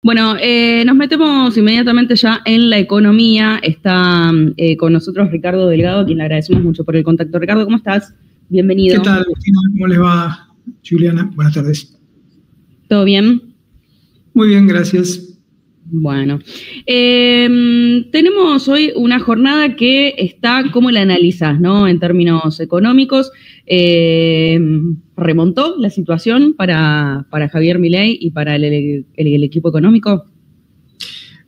Bueno, nos metemos inmediatamente ya en la economía. Está con nosotros Ricardo Delgado, a quien le agradecemos mucho por el contacto. Ricardo, ¿cómo estás? Bienvenido. ¿Qué tal, Agustina? ¿Cómo les va, Juliana? Buenas tardes. ¿Todo bien? Muy bien, gracias. Bueno, tenemos hoy una jornada que está, ¿cómo la analizás, no? En términos económicos, ¿remontó la situación para Javier Milei y para el equipo económico?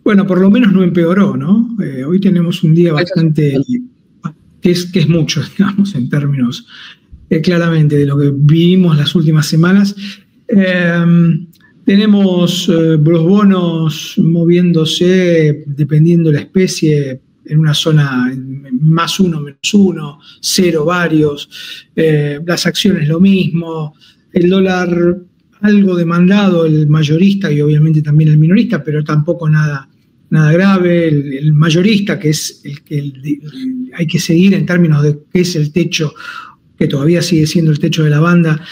Bueno, por lo menos no empeoró, ¿no? Hoy tenemos un día bastante, que es mucho, digamos, en términos claramente de lo que vivimos las últimas semanas. Tenemos los bonos moviéndose, dependiendo de la especie, en una zona +1, -1, 0 varios, las acciones lo mismo, el dólar algo demandado, el mayorista y obviamente también el minorista, pero tampoco nada grave. El mayorista, que es el que hay que seguir en términos de qué es el techo, que todavía sigue siendo el techo de la banda,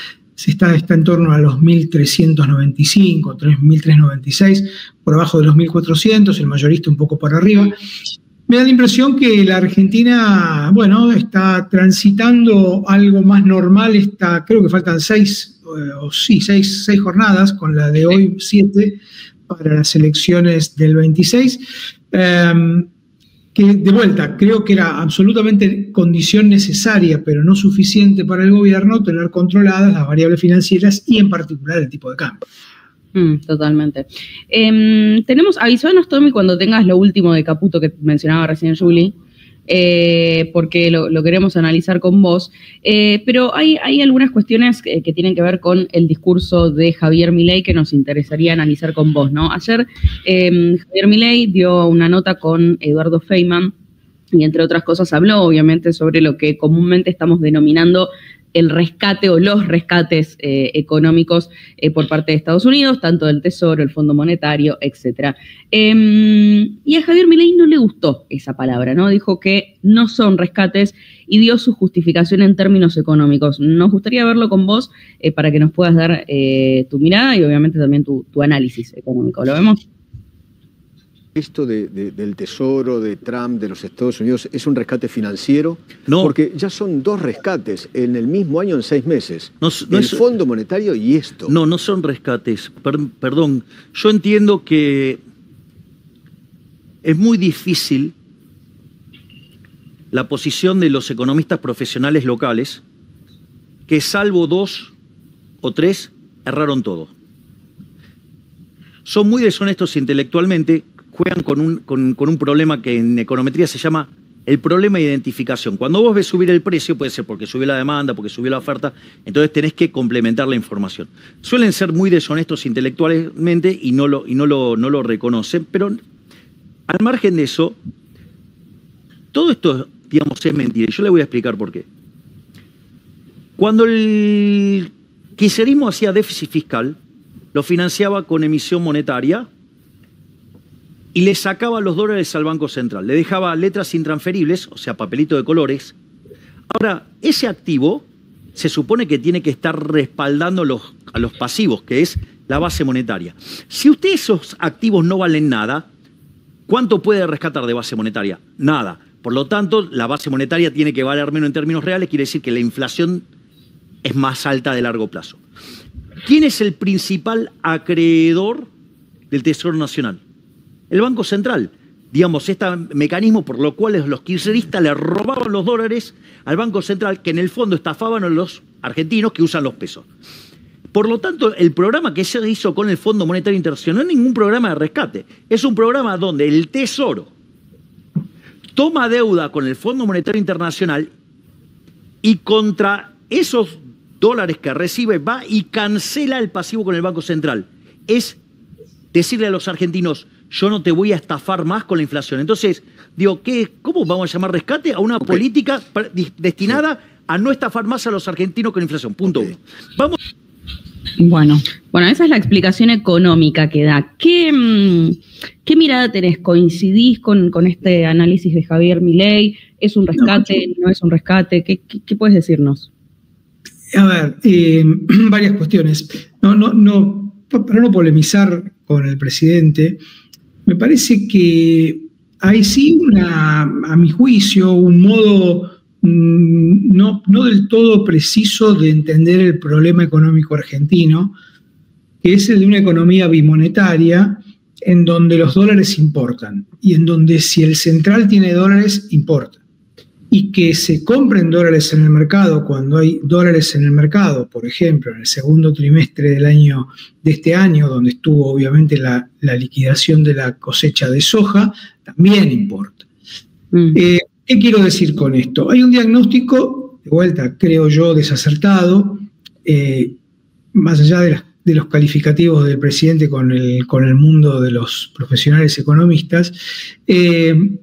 está en torno a los 1.395, 1.396, por abajo de los 1.400, el mayorista un poco por arriba. Me da la impresión que la Argentina, bueno, está transitando algo más normal. Creo que faltan 6 jornadas, con la de hoy 7, para las elecciones del 26. Que de vuelta, creo que era absolutamente condición necesaria, pero no suficiente para el gobierno, tener controladas las variables financieras y en particular el tipo de cambio. Totalmente. Avísanos, Tommy, cuando tengas lo último de Caputo que mencionaba recién Juli, porque lo queremos analizar con vos. Pero hay algunas cuestiones que tienen que ver con el discurso de Javier Milei que nos interesaría analizar con vos, ¿no? Ayer Javier Milei dio una nota con Eduardo Feynman y, entre otras cosas, habló obviamente sobre lo que comúnmente estamos denominando el rescate o los rescates económicos por parte de Estados Unidos, tanto del Tesoro, el Fondo Monetario, etc. Y a Javier Milei no le gustó esa palabra, ¿no? Dijo que no son rescates y dio su justificación en términos económicos. Nos gustaría verlo con vos para que nos puedas dar tu mirada y obviamente también tu análisis económico. ¿Lo vemos? Esto del Tesoro, de Trump, de los Estados Unidos, ¿es un rescate financiero? No. Porque ya son 2 rescates en el mismo año, en 6 meses. No el Fondo Monetario y esto. No son rescates. Perdón, yo entiendo que es muy difícil la posición de los economistas profesionales locales, que salvo 2 o 3, erraron todo. Son muy deshonestos intelectualmente, juegan con un problema que en econometría se llama el problema de identificación. Cuando vos ves subir el precio, puede ser porque subió la demanda, porque subió la oferta, entonces tenés que complementar la información. Suelen ser muy deshonestos intelectualmente y no lo reconocen, pero al margen de eso, todo esto, digamos, es mentira. Y yo le voy a explicar por qué. Cuando el kirchnerismo hacía déficit fiscal, lo financiaba con emisión monetaria y le sacaba los dólares al Banco Central. Le dejaba letras intransferibles, o sea, papelito de colores. Ahora, ese activo se supone que tiene que estar respaldando a los pasivos, que es la base monetaria. Si usted esos activos no valen nada, ¿cuánto puede rescatar de base monetaria? Nada. Por lo tanto, la base monetaria tiene que valer menos en términos reales, quiere decir que la inflación es más alta de largo plazo. ¿Quién es el principal acreedor del Tesoro Nacional? El Banco Central. Digamos, este mecanismo por lo cual los kirchneristas le robaban los dólares al Banco Central, que en el fondo estafaban a los argentinos que usan los pesos. Por lo tanto, el programa que se hizo con el Fondo Monetario Internacional no es ningún programa de rescate. Es un programa donde el Tesoro toma deuda con el Fondo Monetario Internacional y contra esos dólares que recibe va y cancela el pasivo con el Banco Central. Es decirle a los argentinos: yo no te voy a estafar más con la inflación. Entonces, digo, ¿cómo vamos a llamar rescate a una política destinada a no estafar más a los argentinos con la inflación? Punto 1. Vamos. Bueno, esa es la explicación económica que da. ¿Qué mirada tenés? ¿Coincidís con este análisis de Javier Milei? ¿Es un rescate? ¿No es un rescate? ¿Qué puedes decirnos? A ver, varias cuestiones. Para no polemizar con el presidente, me parece que hay sí a mi juicio, un modo no del todo preciso de entender el problema económico argentino, que es el de una economía bimonetaria en donde los dólares importan y en donde si el central tiene dólares, importa. Y que se compren dólares en el mercado cuando hay dólares en el mercado, por ejemplo, en el segundo trimestre de este año, donde estuvo obviamente la liquidación de la cosecha de soja, también importa. ¿Qué quiero decir con esto? Hay un diagnóstico, de vuelta, creo yo, desacertado, más allá de los calificativos del presidente con el mundo de los profesionales economistas, que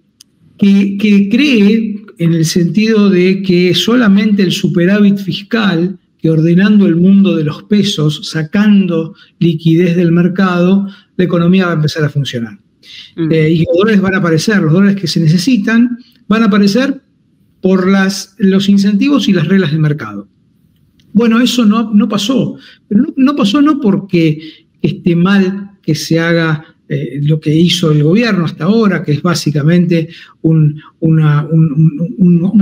cree en el sentido de que solamente el superávit fiscal, que ordenando el mundo de los pesos, sacando liquidez del mercado, la economía va a empezar a funcionar. Y los dólares van a aparecer, los dólares que se necesitan van a aparecer por los incentivos y las reglas de mercado. Bueno, eso no pasó, pero no pasó no porque esté mal que se haga lo que hizo el gobierno hasta ahora, que es básicamente un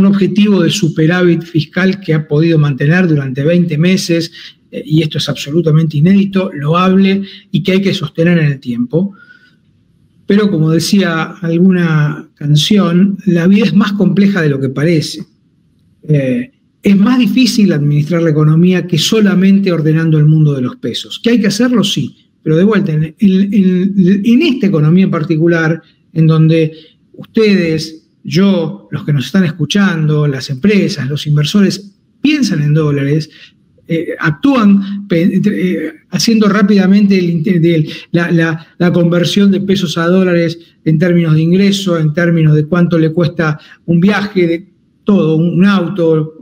objetivo de superávit fiscal que ha podido mantener durante 20 meses, y esto es absolutamente inédito, loable y que hay que sostener en el tiempo. Pero como decía alguna canción, la vida es más compleja de lo que parece. Es más difícil administrar la economía que solamente ordenando el mundo de los pesos. ¿Que hay que hacerlo? Sí. Pero de vuelta, en esta economía en particular, en donde ustedes, yo, los que nos están escuchando, las empresas, los inversores, piensan en dólares, actúan haciendo rápidamente la conversión de pesos a dólares en términos de ingreso, en términos de cuánto le cuesta un viaje, de todo, un auto.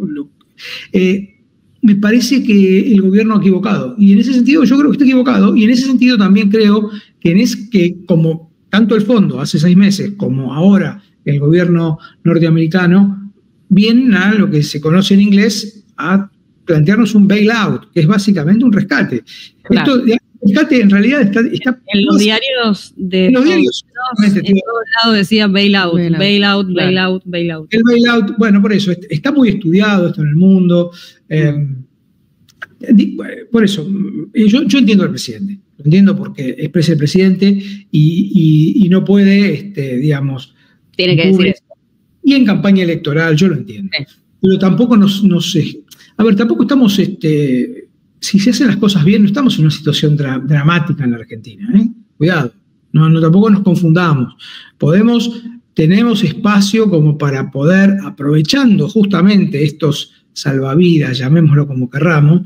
Me parece que el gobierno ha equivocado. Y en ese sentido yo creo que está equivocado. Y en ese sentido también creo que como tanto el fondo hace 6 meses como ahora el gobierno norteamericano vienen a lo que se conoce en inglés a plantearnos un bailout, que es básicamente un rescate. Claro. El rescate en realidad está en los diarios de todos lados decía bailout. El bailout, bueno, por eso, está muy estudiado esto en el mundo. Por eso, yo entiendo al presidente. Lo entiendo porque es el presidente y no puede, digamos... Tiene que decir eso. Y en campaña electoral, yo lo entiendo. Sí. Pero tampoco tampoco estamos... si se hacen las cosas bien, no estamos en una situación dramática en la Argentina. Cuidado, tampoco nos confundamos. Tenemos espacio como para poder, aprovechando justamente estos salvavidas, llamémoslo como querramos,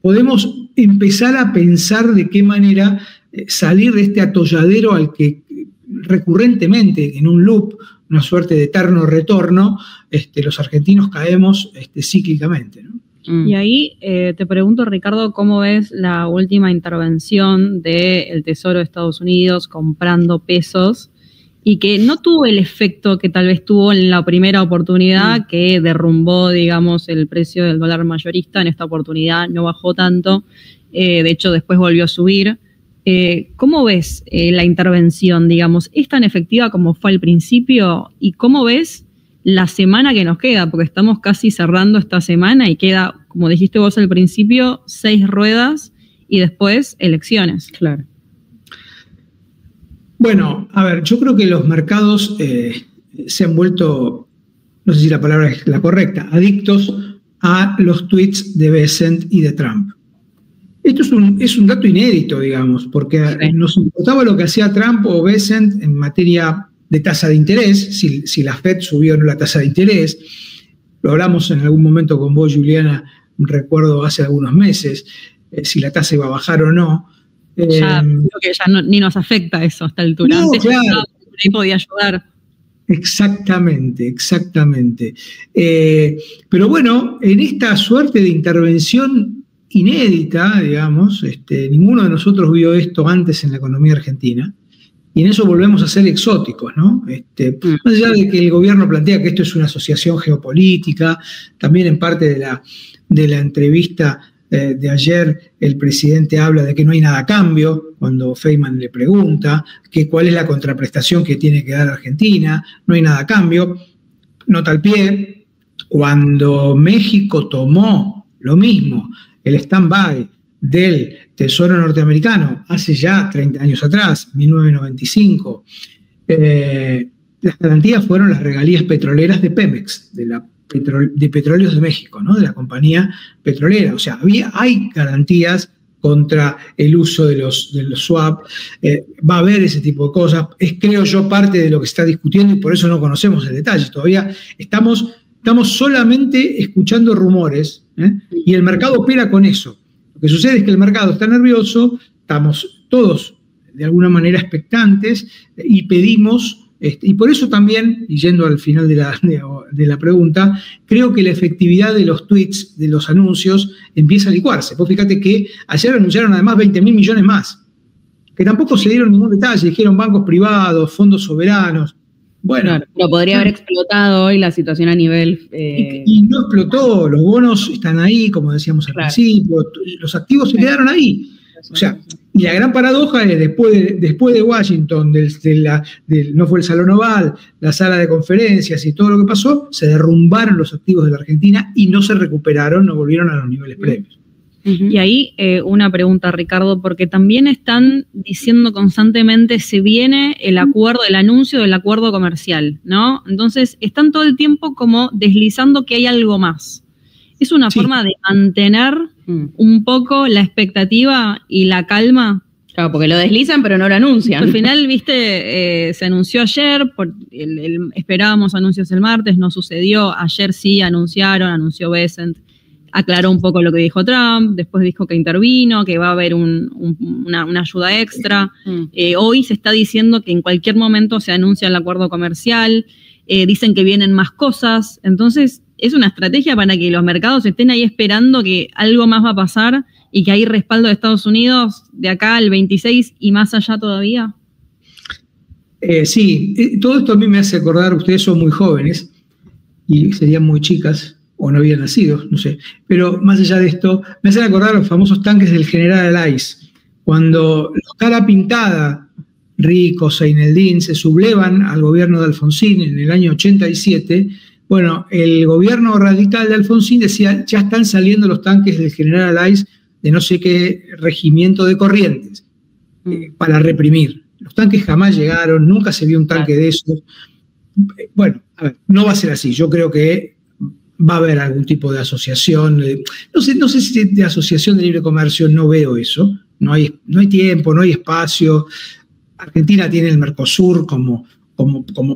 podemos empezar a pensar de qué manera salir de este atolladero al que recurrentemente, en un loop, una suerte de eterno retorno, los argentinos caemos cíclicamente, ¿no? Y ahí te pregunto, Ricardo, ¿cómo ves la última intervención del Tesoro de Estados Unidos comprando pesos y que no tuvo el efecto que tal vez tuvo en la primera oportunidad, que derrumbó, digamos, el precio del dólar mayorista? En esta oportunidad no bajó tanto, de hecho después volvió a subir. ¿Cómo ves la intervención, digamos? ¿Es tan efectiva como fue al principio? ¿Y cómo ves la semana que nos queda? Porque estamos casi cerrando esta semana y queda, como dijiste vos al principio, 6 ruedas y después elecciones. Claro. Bueno, a ver, yo creo que los mercados se han vuelto, no sé si la palabra es la correcta, adictos a los tweets de Bessent y de Trump. Esto es un dato inédito, digamos, porque nos importaba lo que hacía Trump o Bessent en materia de tasa de interés, si la Fed subió o no la tasa de interés. Lo hablamos en algún momento con vos, Juliana, recuerdo hace algunos meses, si la tasa iba a bajar o no. Ya, creo que ya ni nos afecta eso a esta altura. No, antes claro. Ahí podía ayudar. Exactamente. Pero bueno, en esta suerte de intervención inédita, digamos, ninguno de nosotros vio esto antes en la economía argentina, y en eso volvemos a ser exóticos, ¿no? Más allá de que el gobierno plantea que esto es una asociación geopolítica, también en parte de la entrevista de ayer el presidente habla de que no hay nada a cambio, cuando Feynman le pregunta que cuál es la contraprestación que tiene que dar Argentina, no hay nada a cambio. Nota al pie, cuando México tomó lo mismo, el stand-by del Tesoro norteamericano, hace ya 30 años atrás, 1995, las garantías fueron las regalías petroleras de Pemex, de Petróleos de México, ¿no? De la compañía petrolera. O sea, hay garantías contra el uso de los swap. Va a haber ese tipo de cosas. Es, creo yo, parte de lo que se está discutiendo y por eso no conocemos el detalle. Todavía estamos solamente escuchando rumores, y el mercado opera con eso. Lo que sucede es que el mercado está nervioso, estamos todos de alguna manera expectantes y pedimos. Y por eso también, y yendo al final de la pregunta, creo que la efectividad de los tweets, de los anuncios, empieza a licuarse. Vos fíjate que ayer anunciaron además 20.000 millones más, que tampoco se dieron ningún detalle, dijeron bancos privados, fondos soberanos. Bueno, claro, pero podría haber explotado hoy la situación a nivel... Y no explotó, los bonos están ahí, como decíamos al principio, los activos se quedaron ahí. O sea, y la gran paradoja es después de Washington, no fue el Salón Oval, la sala de conferencias y todo lo que pasó, se derrumbaron los activos de la Argentina y no se recuperaron, no volvieron a los niveles previos. Y ahí una pregunta, Ricardo, porque también están diciendo constantemente se viene el acuerdo, el anuncio del acuerdo comercial, ¿no? Entonces están todo el tiempo como deslizando que hay algo más. ¿Es una forma de mantener un poco la expectativa y la calma? Claro, porque lo deslizan pero no lo anuncian. Al final, viste, se anunció ayer, esperábamos anuncios el martes, no sucedió. Ayer sí anunció Bessent, aclaró un poco lo que dijo Trump, después dijo que intervino, que va a haber una ayuda extra. Hoy se está diciendo que en cualquier momento se anuncia el acuerdo comercial, dicen que vienen más cosas, entonces es una estrategia para que los mercados estén ahí esperando que algo más va a pasar y que hay respaldo de Estados Unidos de acá al 26 y más allá todavía. Sí, todo esto a mí me hace acordar, ustedes son muy jóvenes y serían muy chicas o no habían nacido, no sé, pero más allá de esto, me hacen acordar los famosos tanques del general Alais, cuando los cara pintada, Rico, Seineldín, se sublevan al gobierno de Alfonsín en el año 87. Bueno, el gobierno radical de Alfonsín decía, ya están saliendo los tanques del general Alais de no sé qué regimiento de Corrientes para reprimir. Los tanques jamás llegaron, nunca se vio un tanque de esos. Bueno, a ver, no va a ser así. Yo creo que va a haber algún tipo de asociación. No sé si de asociación de libre comercio, no veo eso. No hay tiempo, no hay espacio. Argentina tiene el Mercosur como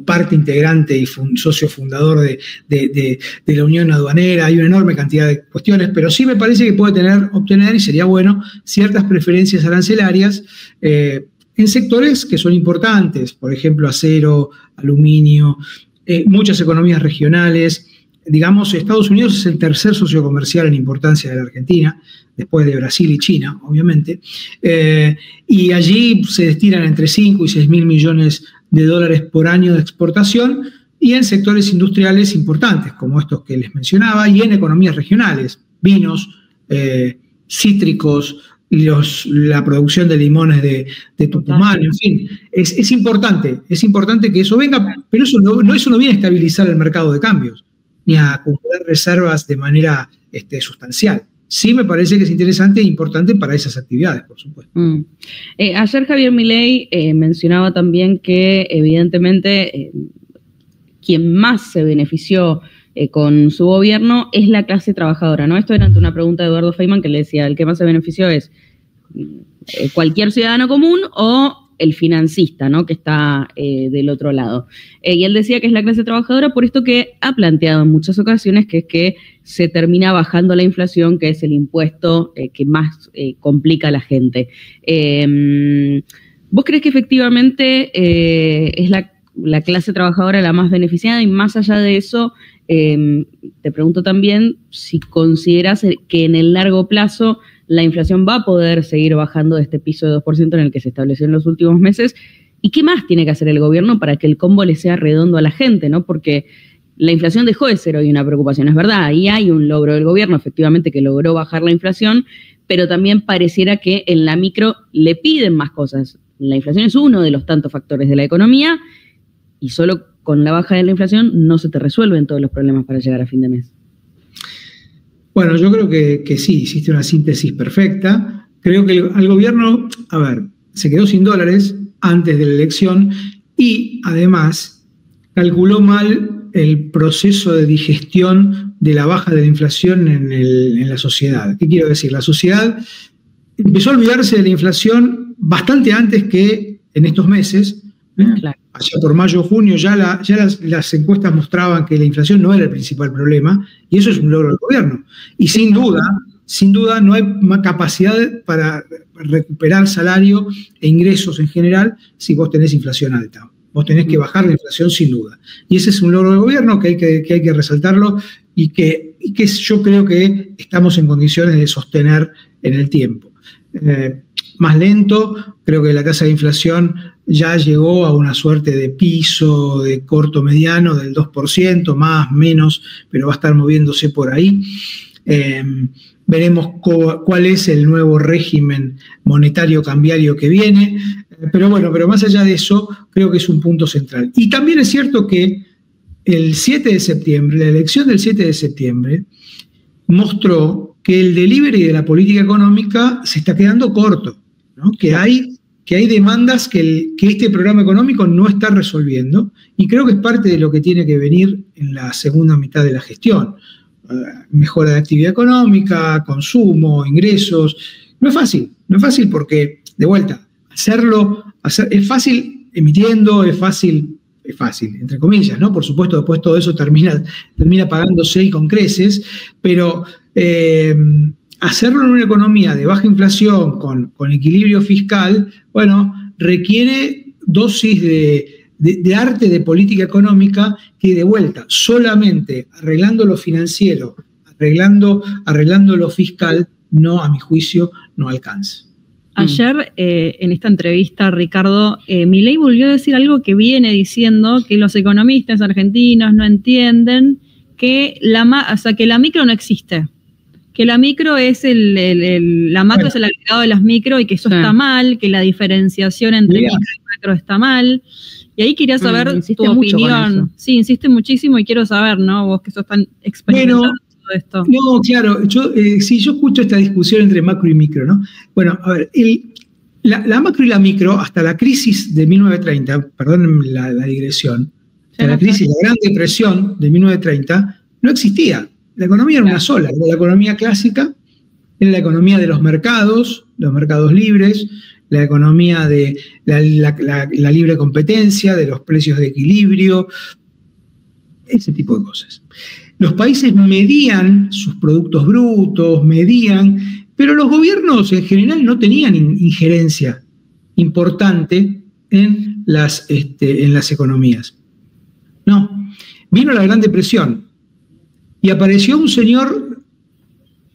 parte integrante y socio fundador de la Unión Aduanera. Hay una enorme cantidad de cuestiones, pero sí me parece que puede obtener, y sería bueno, ciertas preferencias arancelarias en sectores que son importantes, por ejemplo, acero, aluminio, muchas economías regionales. Digamos, Estados Unidos es el tercer socio comercial en importancia de la Argentina, después de Brasil y China, obviamente, y allí se destinan entre 5 y 6 mil millones de dólares por año de exportación, y en sectores industriales importantes, como estos que les mencionaba, y en economías regionales, vinos, cítricos, la producción de limones de Tucumán, en fin, es importante que eso venga, pero eso no viene a estabilizar el mercado de cambios, ni a acumular reservas de manera sustancial. Sí me parece que es interesante e importante para esas actividades, por supuesto. Ayer Javier Milei mencionaba también que evidentemente quien más se benefició con su gobierno es la clase trabajadora, ¿no? Esto era ante una pregunta de Eduardo Feynman que le decía, el que más se benefició es cualquier ciudadano común o el financista, ¿no? Que está del otro lado. Y él decía que es la clase trabajadora por esto que ha planteado en muchas ocasiones, que es que se termina bajando la inflación, que es el impuesto que más complica a la gente. ¿Vos crees que efectivamente es la clase trabajadora la más beneficiada? Y más allá de eso, te pregunto también si consideras que en el largo plazo la inflación va a poder seguir bajando de este piso de 2% en el que se estableció en los últimos meses. ¿Y qué más tiene que hacer el gobierno para que el combo le sea redondo a la gente, ¿no? Porque la inflación dejó de ser hoy una preocupación, es verdad, ahí hay un logro del gobierno, efectivamente, que logró bajar la inflación, pero también pareciera que en la micro le piden más cosas. La inflación es uno de los tantos factores de la economía y solo con la baja de la inflación no se te resuelven todos los problemas para llegar a fin de mes. Bueno, yo creo que sí, hiciste una síntesis perfecta. Creo que al gobierno, se quedó sin dólares antes de la elección y además calculó mal el proceso de digestión de la baja de la inflación en la sociedad. ¿Qué quiero decir? La sociedad empezó a olvidarse de la inflación bastante antes que en estos meses. Claro. Allá por mayo o junio ya las encuestas mostraban que la inflación no era el principal problema, y eso es un logro del gobierno. Y sin duda no hay más capacidad para recuperar salario e ingresos en general si vos tenés inflación alta. Vos tenés que bajar la inflación sin duda. Y ese es un logro del gobierno que hay que resaltarlo y que yo creo que estamos en condiciones de sostener en el tiempo. Más lento, creo que la tasa de inflación ya llegó a una suerte de piso de corto mediano del 2%, más, menos, pero va a estar moviéndose por ahí. Veremos cuál es el nuevo régimen monetario cambiario que viene, pero más allá de eso, creo que es un punto central. Y también es cierto que el 7 de septiembre, la elección del 7 de septiembre, mostró que el delivery de la política económica se está quedando corto, ¿no? Que hay demandas que este programa económico no está resolviendo, y creo que es parte de lo que tiene que venir en la segunda mitad de la gestión. Mejora de actividad económica, consumo, ingresos. No es fácil porque, de vuelta, es fácil emitiendo, es fácil, entre comillas, ¿no? Por supuesto, después todo eso termina pagándose y con creces, pero hacerlo en una economía de baja inflación, con equilibrio fiscal, requiere dosis de arte de política económica que, de vuelta, solamente arreglando lo financiero, arreglando lo fiscal, no, a mi juicio, no alcanza. Ayer, en esta entrevista, Ricardo, Milei volvió a decir algo que viene diciendo que los economistas argentinos no entienden que la micro no existe. Que la micro es la macro es el agregado de las micro y que eso está mal, que la diferenciación entre micro y macro está mal. Y ahí quería saber tu opinión. Sí, insiste muchísimo y quiero saber, ¿no? Vos que sos tan experimentado en todo esto. No, claro, yo escucho esta discusión entre macro y micro, ¿no? Bueno, a ver, la macro y la micro, hasta la crisis de 1930, perdón la digresión, la crisis, la Gran Depresión de 1930, no existía. La economía era una sola, era la economía clásica, era la economía de los mercados libres, la economía de la libre competencia, de los precios de equilibrio, ese tipo de cosas. Los países medían sus productos brutos, pero los gobiernos en general no tenían injerencia importante en las economías. No, vino la Gran Depresión y apareció un señor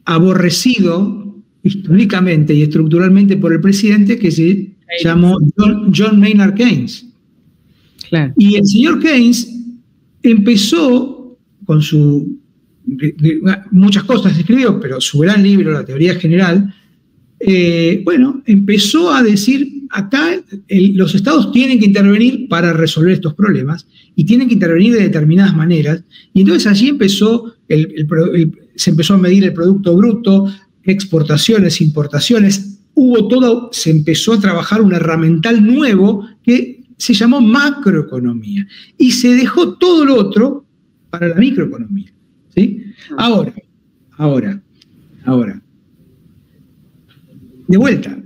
aborrecido históricamente y estructuralmente por el presidente que se llamó John Maynard Keynes. Claro. Y el señor Keynes empezó con muchas cosas escribió, pero su gran libro, La Teoría General, empezó a decir, acá los estados tienen que intervenir para resolver estos problemas y tienen que intervenir de determinadas maneras, y entonces allí se empezó a medir el Producto Bruto, exportaciones, importaciones, se empezó a trabajar un herramental nuevo que se llamó macroeconomía y se dejó todo lo otro para la microeconomía, ¿sí? Ahora, de vuelta,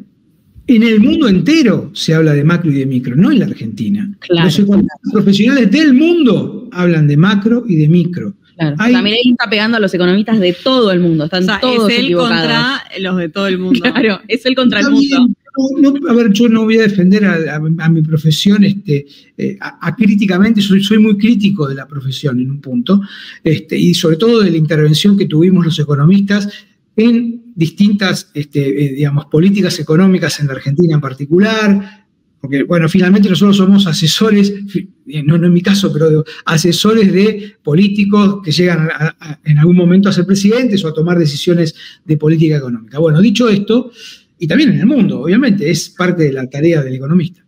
en el mundo entero se habla de macro y de micro, no en la Argentina. Claro. Los economistas profesionales del mundo hablan de macro y de micro. Claro. También él está pegando a los economistas de todo el mundo, están todos es él equivocados. Contra los de todo el mundo. Claro, es él contra el mundo. Yo no voy a defender a mi profesión críticamente, soy muy crítico de la profesión en un punto, y sobre todo de la intervención que tuvimos los economistas en distintas políticas económicas en la Argentina en particular, porque, bueno, finalmente nosotros somos asesores, no en mi caso, pero digo, asesores de políticos que llegan en algún momento a ser presidentes o a tomar decisiones de política económica. Bueno, dicho esto, y también en el mundo, obviamente, es parte de la tarea del economista,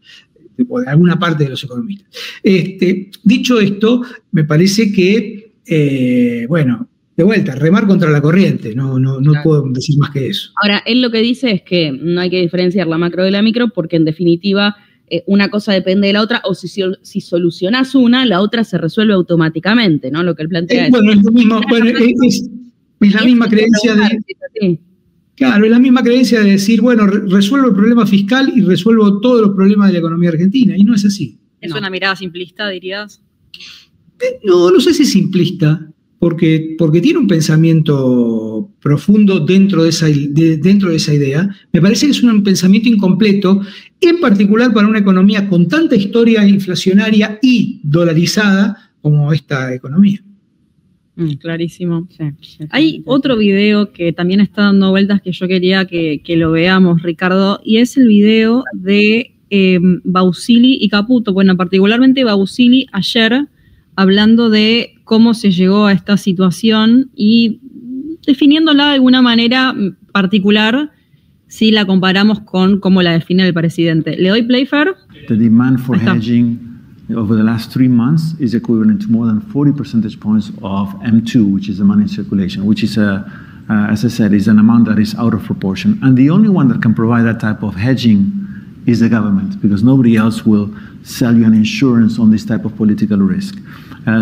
de alguna parte de los economistas. Dicho esto, me parece que, bueno, de vuelta, remar contra la corriente, no claro. Puedo decir más que eso. Ahora, él lo que dice es que no hay que diferenciar la macro de la micro porque en definitiva una cosa depende de la otra, o si solucionás una, la otra se resuelve automáticamente, ¿no? Lo que él plantea es... Bueno, es lo mismo, bueno, es la misma creencia de... Claro, es la misma creencia de decir, bueno, resuelvo el problema fiscal y resuelvo todos los problemas de la economía argentina, y no es así. ¿Es una mirada simplista, dirías? No sé si simplista, porque tiene un pensamiento profundo dentro de esa idea. Me parece que es un pensamiento incompleto, en particular para una economía con tanta historia inflacionaria y dolarizada como esta economía. Clarísimo. Sí. Hay otro video que también está dando vueltas que yo quería que lo veamos, Ricardo, y es el video de Bausili y Caputo. Bueno, particularmente Bausili ayer hablando de cómo se llegó a esta situación y definiéndola de alguna manera particular si la comparamos con cómo la define el presidente. ¿Le doy play, Fer? The demand for hedging over the last 3 months is equivalent to more than 40 percentage points of M2, which is the money in circulation, which is, as I said, is an amount that is out of proportion. And the only one that can provide that type of hedging is the government, because nobody else will sell you an insurance on this type of political risk.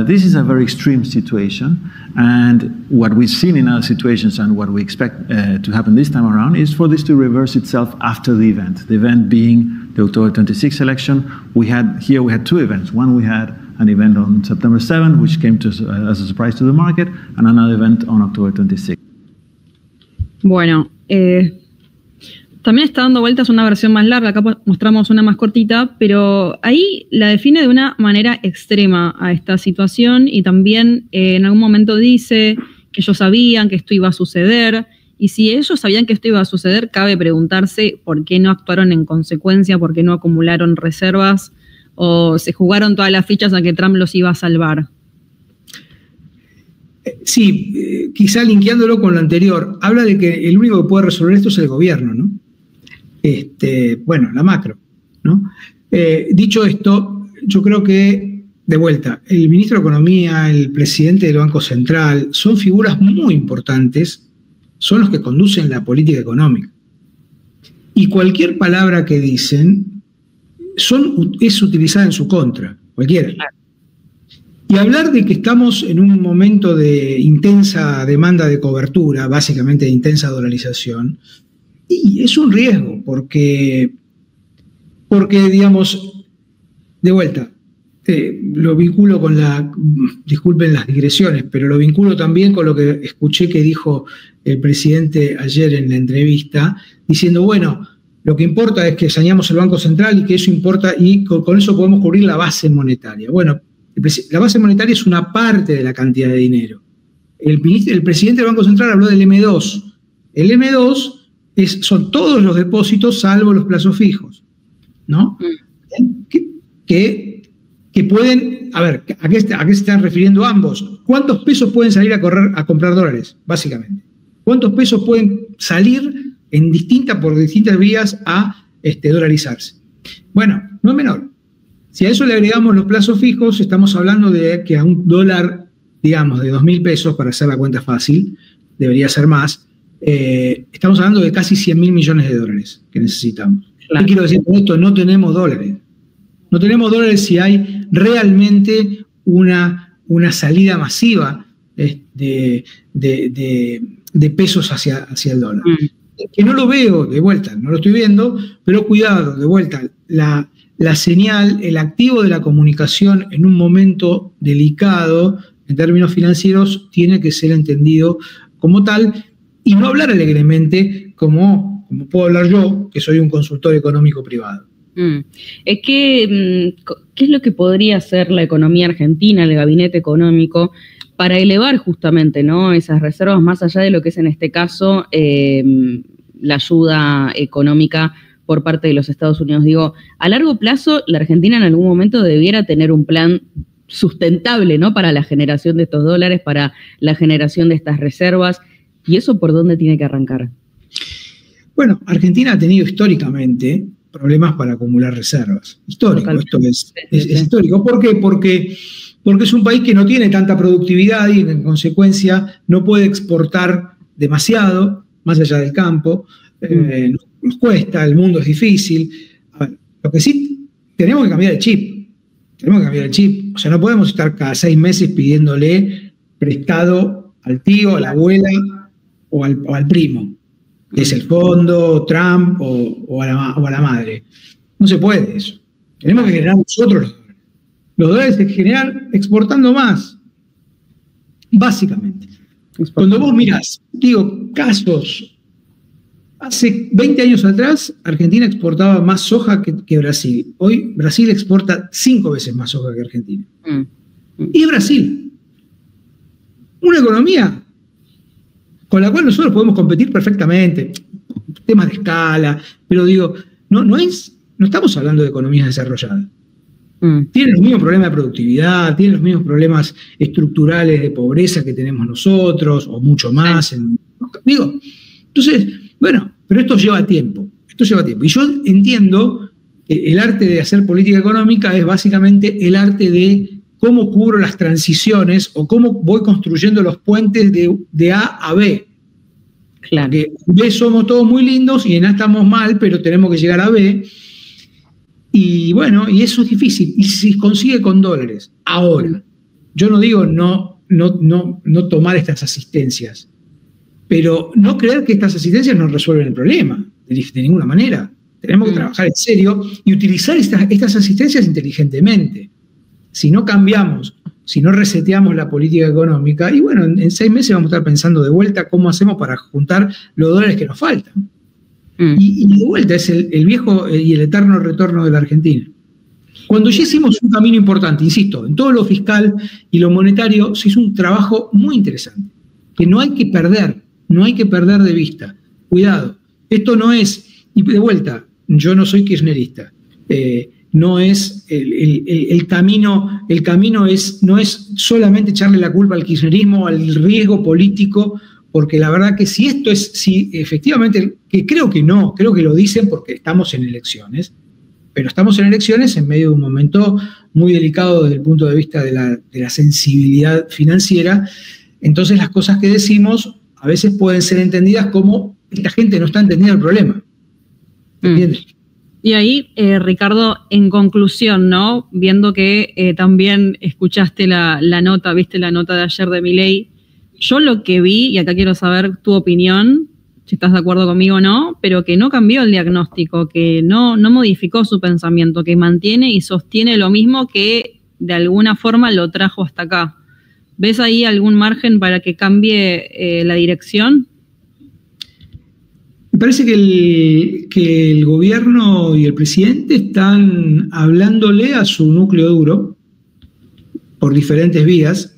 This is a very extreme situation, and what we've seen in other situations and what we expect to happen this time around is for this to reverse itself after the event being the October 26th election. We had 2 events. One, we had an event on September 7th, which came to as a surprise to the market, and another event on October 26th. Bueno, también está dando vueltas una versión más larga, acá mostramos una más cortita, pero ahí la define de una manera extrema a esta situación y también en algún momento dice que ellos sabían que esto iba a suceder, y si ellos sabían que esto iba a suceder, cabe preguntarse por qué no actuaron en consecuencia, por qué no acumularon reservas o se jugaron todas las fichas a que Trump los iba a salvar. Sí, quizá linkeándolo con lo anterior, habla de que el único que puede resolver esto es el gobierno, ¿no? Bueno, la macro, ¿no? Dicho esto, yo creo que, de vuelta, el ministro de Economía, el presidente del Banco Central, son figuras muy importantes, son los que conducen la política económica. Y cualquier palabra que dicen es utilizada en su contra, cualquiera. Y hablar de que estamos en un momento de intensa demanda de cobertura, básicamente de intensa dolarización, y es un riesgo, porque digamos, de vuelta, lo vinculo con disculpen las digresiones, pero lo vinculo también con lo que escuché que dijo el presidente ayer en la entrevista, diciendo, bueno, lo que importa es que saneamos el Banco Central y que eso importa, y con eso podemos cubrir la base monetaria. Bueno, la base monetaria es una parte de la cantidad de dinero. El presidente del Banco Central habló del M2. El M2 son todos los depósitos salvo los plazos fijos, ¿no? Que pueden, a ver, ¿a qué se están refiriendo ambos? ¿Cuántos pesos pueden salir a comprar dólares, básicamente? ¿Cuántos pesos pueden salir por distintas vías a dolarizarse? Bueno, no es menor. Si a eso le agregamos los plazos fijos, estamos hablando de que a un dólar, digamos, de 2.000 pesos, para hacer la cuenta fácil, debería ser más, estamos hablando de casi 100.000 millones de dólares que necesitamos. Claro. ¿Qué quiero decir con esto? No tenemos dólares. No tenemos dólares si hay realmente una salida masiva de pesos hacia el dólar. Que no lo veo, de vuelta, no lo estoy viendo, pero cuidado, de vuelta, la señal, el activo de la comunicación en un momento delicado en términos financieros tiene que ser entendido como tal y no hablar alegremente como puedo hablar yo, que soy un consultor económico privado. Es que, ¿qué es lo que podría hacer la economía argentina, el gabinete económico, para elevar justamente, ¿no?, esas reservas más allá de lo que es en este caso la ayuda económica por parte de los Estados Unidos. Digo, a largo plazo, la Argentina en algún momento debiera tener un plan sustentable, ¿no? Para la generación de estos dólares, para la generación de estas reservas. ¿Y eso por dónde tiene que arrancar? Bueno, Argentina ha tenido históricamente problemas para acumular reservas. Histórico, esto es histórico. ¿Por qué? Porque es un país que no tiene tanta productividad y en consecuencia no puede exportar demasiado, más allá del campo. Nos cuesta, el mundo es difícil. A ver, lo que sí, tenemos que cambiar el chip. O sea, no podemos estar cada 6 meses pidiéndole prestado al tío, a la abuela o al primo, que es el fondo, Trump o a la madre. No se puede eso. Tenemos que generar nosotros los dólares. Los dólares se generan exportando más, básicamente. Cuando vos mirás, digo, casos, hace 20 años atrás, Argentina exportaba más soja que Brasil. Hoy Brasil exporta 5 veces más soja que Argentina. Y es Brasil. Una economía con la cual nosotros podemos competir perfectamente. Temas de escala, pero digo, no estamos hablando de economías desarrolladas. Tienen los mismos problemas de productividad, tienen los mismos problemas estructurales de pobreza que tenemos nosotros, o mucho más. Entonces, bueno, pero esto lleva tiempo. Y yo entiendo que el arte de hacer política económica es básicamente el arte de cómo cubro las transiciones o cómo voy construyendo los puentes de A a B. Claro. Porque B somos todos muy lindos y en A estamos mal, pero tenemos que llegar a B. Y bueno, y eso es difícil. Y si se consigue con dólares. Ahora, yo no digo no tomar estas asistencias, pero no creer que estas asistencias nos resuelven el problema, de ninguna manera. Tenemos que trabajar en serio y utilizar estas asistencias inteligentemente. Si no cambiamos, si no reseteamos la política económica, y bueno, en 6 meses vamos a estar pensando de vuelta cómo hacemos para juntar los dólares que nos faltan. Y de vuelta es el viejo y el eterno retorno de la Argentina. Cuando ya hicimos un camino importante, insisto, en todo lo fiscal y lo monetario, se hizo un trabajo muy interesante, que no hay que perder de vista. Cuidado, esto no es, y de vuelta, yo no soy kirchnerista, no es el camino no es solamente echarle la culpa al kirchnerismo, al riesgo político, porque la verdad que si efectivamente, que creo que lo dicen porque estamos en elecciones, pero estamos en elecciones en medio de un momento muy delicado desde el punto de vista de la sensibilidad financiera, entonces las cosas que decimos a veces pueden ser entendidas como esta gente no está entendiendo el problema. ¿Entiendes? Y ahí, Ricardo, en conclusión, ¿no? Viendo que también escuchaste la nota, viste la nota de ayer de Milei, yo lo que vi, y acá quiero saber tu opinión, si estás de acuerdo conmigo o no, pero que no cambió el diagnóstico, que no modificó su pensamiento, que mantiene y sostiene lo mismo que de alguna forma lo trajo hasta acá. ¿Ves ahí algún margen para que cambie la dirección? Me parece que el gobierno y el presidente están hablándole a su núcleo duro por diferentes vías,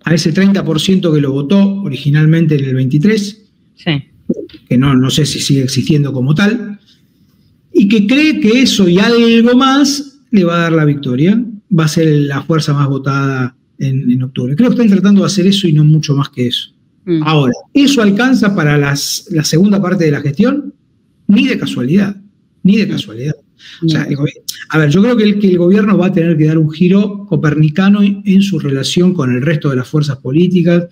a ese 30% que lo votó originalmente en el 23, sí, que no sé si sigue existiendo como tal, y que cree que eso y algo más le va a dar la victoria, va a ser la fuerza más votada en octubre. Creo que están tratando de hacer eso y no mucho más que eso. Ahora, ¿eso alcanza para la segunda parte de la gestión? Ni de casualidad. O sea, a ver, yo creo que el gobierno va a tener que dar un giro copernicano en su relación con el resto de las fuerzas políticas,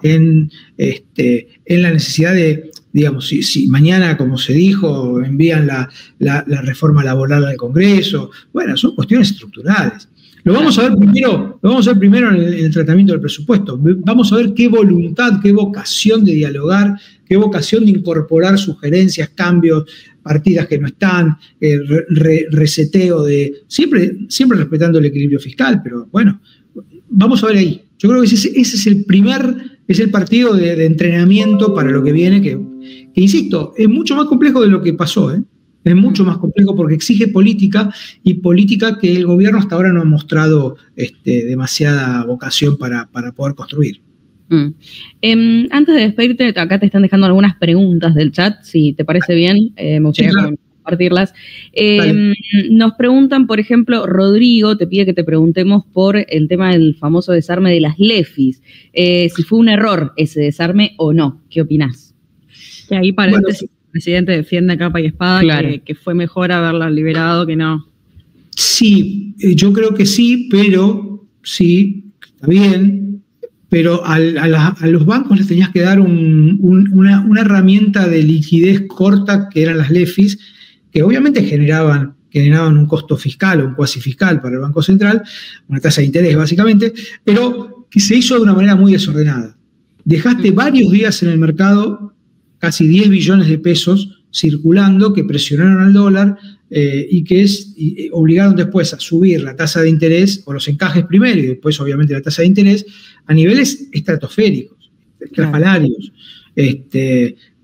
en la necesidad de, digamos, si mañana, como se dijo, envían la reforma laboral al Congreso, bueno, son cuestiones estructurales. Lo vamos a ver primero en el tratamiento del presupuesto. Vamos a ver qué voluntad, qué vocación de dialogar, qué vocación de incorporar sugerencias, cambios, partidas que no están, reseteo de... Siempre respetando el equilibrio fiscal, pero bueno, vamos a ver ahí. Yo creo que ese es el partido de entrenamiento para lo que viene, que insisto, es mucho más complejo de lo que pasó, ¿eh? Es mucho más complejo porque exige política, y política que el gobierno hasta ahora no ha mostrado demasiada vocación para poder construir. Antes de despedirte, acá te están dejando algunas preguntas del chat, si te parece bien, me gustaría compartirlas. Nos preguntan, por ejemplo, Rodrigo te pide que te preguntemos por el tema del famoso desarme de las LEFIs, si fue un error ese desarme o no. ¿Qué opinás? Que ahí paréntesis, el presidente defiende a capa y espada, claro, que fue mejor haberla liberado que no. Sí, yo creo que sí, pero sí, está bien, pero a los bancos les tenías que dar una herramienta de liquidez corta, que eran las LEFIs, que obviamente generaban un costo fiscal o un cuasi fiscal para el Banco Central, una tasa de interés básicamente, pero que se hizo de una manera muy desordenada. Dejaste varios días en el mercado casi 10 billones de pesos circulando que presionaron al dólar y obligaron después a subir la tasa de interés, o los encajes primero y después obviamente la tasa de interés, a niveles estratosféricos, estrafalarios.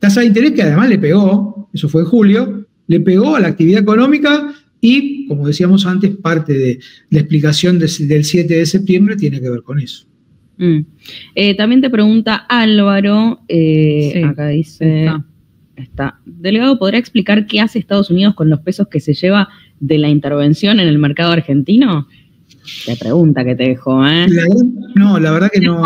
Tasa de interés que además le pegó, eso fue en julio, le pegó a la actividad económica y, como decíamos antes, parte de la explicación del 7 de septiembre tiene que ver con eso. También te pregunta Álvaro, acá dice... Está. Delegado, ¿podrá explicar qué hace Estados Unidos con los pesos que se lleva de la intervención en el mercado argentino? Qué pregunta que te dejo, ¿eh? La verdad que no.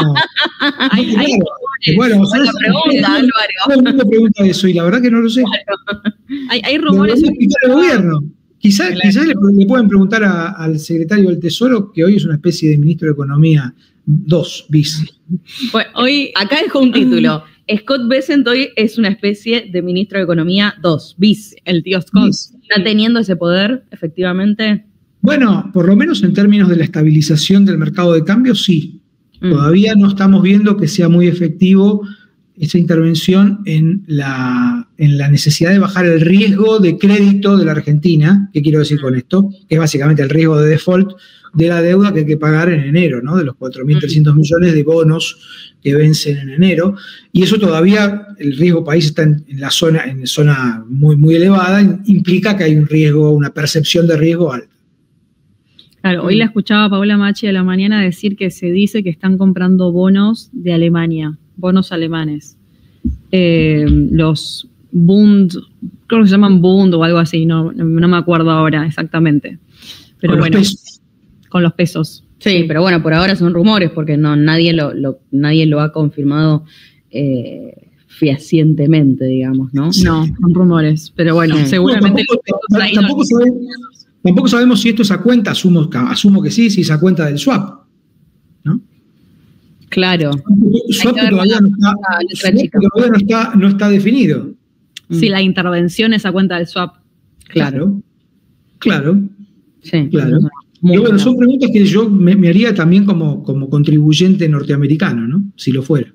Bueno, buena pregunta, Álvaro. Todo el mundo pregunta eso y la verdad que no lo sé. Claro. Hay rumores. El gobierno. Quizás le pueden preguntar al secretario del Tesoro, que hoy es una especie de ministro de Economía 2, bis. Bueno, hoy acá dejó un título. Scott Bessent hoy es una especie de ministro de Economía 2, bis, el tío Scott. ¿Está teniendo ese poder, efectivamente? Bueno, por lo menos en términos de la estabilización del mercado de cambio, sí. Todavía no estamos viendo que sea muy efectivo esa intervención en la necesidad de bajar el riesgo de crédito de la Argentina. ¿Qué quiero decir con esto? Que es básicamente el riesgo de default de la deuda que hay que pagar en enero, ¿no? De los 4.300 millones de bonos que vencen en enero, y eso todavía, el riesgo país está en zona muy, muy elevada, implica que hay un riesgo, una percepción de riesgo alta. Claro, hoy la escuchaba a Paola Machi de la mañana decir que se dice que están comprando bonos de Alemania, bonos alemanes. Los Bund, creo que se llaman Bund o algo así, no me acuerdo ahora exactamente. Pero bueno, con los pesos. Sí, pero bueno, por ahora son rumores porque nadie lo ha confirmado fehacientemente, digamos, ¿no? No, son rumores, pero bueno, seguramente... Tampoco sabemos si esto es a cuenta, asumo que sí, si es a cuenta del swap, ¿no? Claro. Swap que todavía no está definido. Si la intervención es a cuenta del swap. Claro. Sí, claro. Pero bueno, son preguntas que yo me haría también como contribuyente norteamericano, ¿no? Si lo fuera.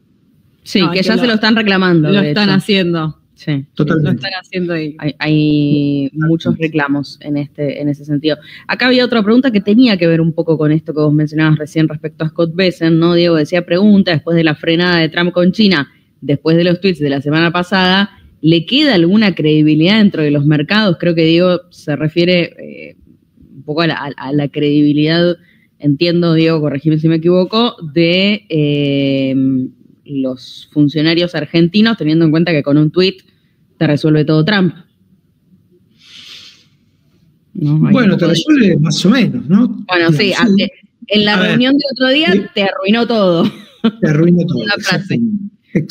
Sí, que ya se lo están reclamando. Lo están haciendo. Sí, totalmente. Lo están haciendo ahí. Hay muchos reclamos en ese sentido. Acá había otra pregunta que tenía que ver un poco con esto que vos mencionabas recién respecto a Scott Bessent, ¿no? Diego decía, pregunta, después de la frenada de Trump con China, después de los tweets de la semana pasada, ¿le queda alguna credibilidad dentro de los mercados? Creo que Diego se refiere un poco a la credibilidad, entiendo, Diego, corregime si me equivoco, de los funcionarios argentinos, teniendo en cuenta que con un tuit te resuelve todo Trump. ¿No? Bueno, te resuelve más o menos, ¿no? Bueno, sí, en la reunión de otro día te arruinó todo. Te arruinó todo. Una frase.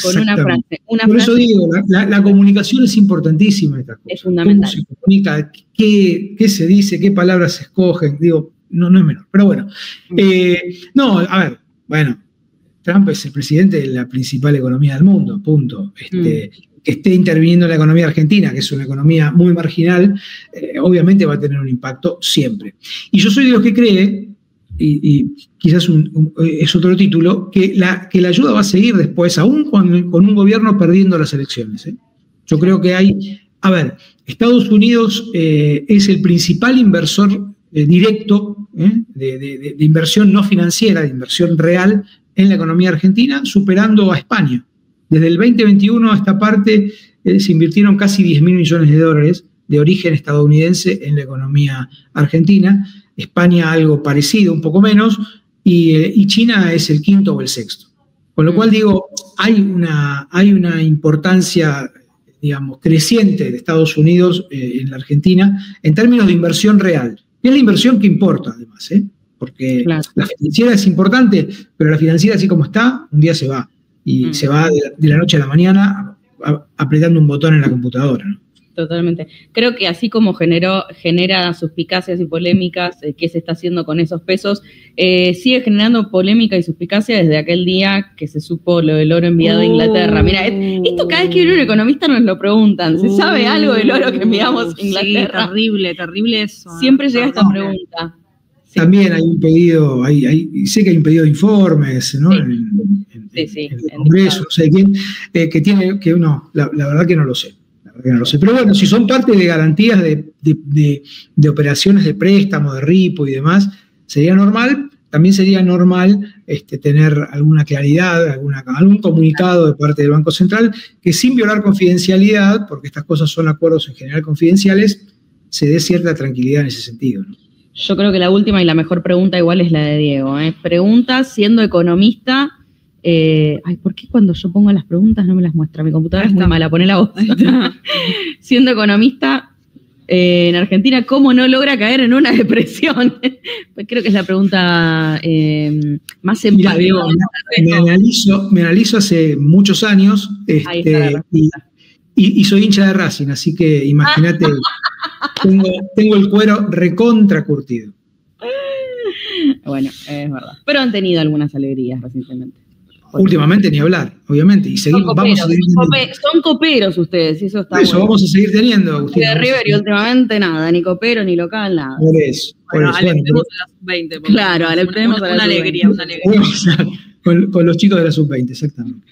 Con una frase. Por eso digo, la comunicación es importantísima. Es fundamental. ¿Cómo se comunica? ¿Qué se dice? ¿Qué palabras se escogen? Digo, no es menor. Pero bueno. Trump es el presidente de la principal economía del mundo, punto. Que esté interviniendo en la economía argentina, que es una economía muy marginal, obviamente va a tener un impacto siempre. Y yo soy de los que cree, y quizás es otro título, que la ayuda va a seguir después, aún con un gobierno perdiendo las elecciones. Yo creo que Estados Unidos es el principal inversor directo de inversión no financiera, de inversión real en la economía argentina, superando a España. Desde el 2021 a esta parte se invirtieron casi 10.000 millones de dólares de origen estadounidense en la economía argentina. España algo parecido, un poco menos, y China es el quinto o el sexto. Con lo cual digo, hay una importancia, digamos, creciente de Estados Unidos en la Argentina en términos de inversión real. Y es la inversión que importa, además, porque Claro. la financiera es importante, pero la financiera, así como está, un día se va. Y se va de la noche a la mañana apretando un botón en la computadora, ¿no? Totalmente. Creo que así como genera suspicacias y polémicas, qué se está haciendo con esos pesos, sigue generando polémica y suspicacia desde aquel día que se supo lo del oro enviado a Inglaterra. Mira, esto cada vez que viene un economista nos lo preguntan. ¿Se sabe algo del oro que enviamos a Inglaterra? Sí, terrible, terrible eso. Siempre llega esta pregunta. Sí. También hay un pedido, sé que hay un pedido de informes, ¿no? Sí. En el Congreso, no sé quién, que tiene, que uno, la verdad que no lo sé. Pero bueno, si son parte de garantías de operaciones de préstamo, de ripo y demás, sería normal. También sería normal tener alguna claridad, algún comunicado de parte del Banco Central que sin violar confidencialidad, porque estas cosas son acuerdos en general confidenciales, se dé cierta tranquilidad en ese sentido, ¿no? Yo creo que la última y la mejor pregunta igual es la de Diego. Pregunta, siendo economista... ¿por qué cuando yo pongo las preguntas no me las muestra? Mi computadora es muy mala, poné la voz. Siendo economista en Argentina, ¿cómo no logra caer en una depresión? Pues creo que es la pregunta más empática. Me analizo hace muchos años y soy hincha de Racing, así que imagínate, tengo el cuero recontra curtido. Bueno, es verdad. Pero han tenido algunas alegrías recientemente. Últimamente ni hablar, obviamente. Y seguimos, son coperos ustedes, y eso está eso bueno. vamos a seguir teniendo, Agustín. De River y últimamente nada, ni copero, ni local, nada. Por eso. Alentemos a la sub-20. Claro, alentemos a la una sub-20. alegría, una alegría. Con los chicos de la sub-20, exactamente.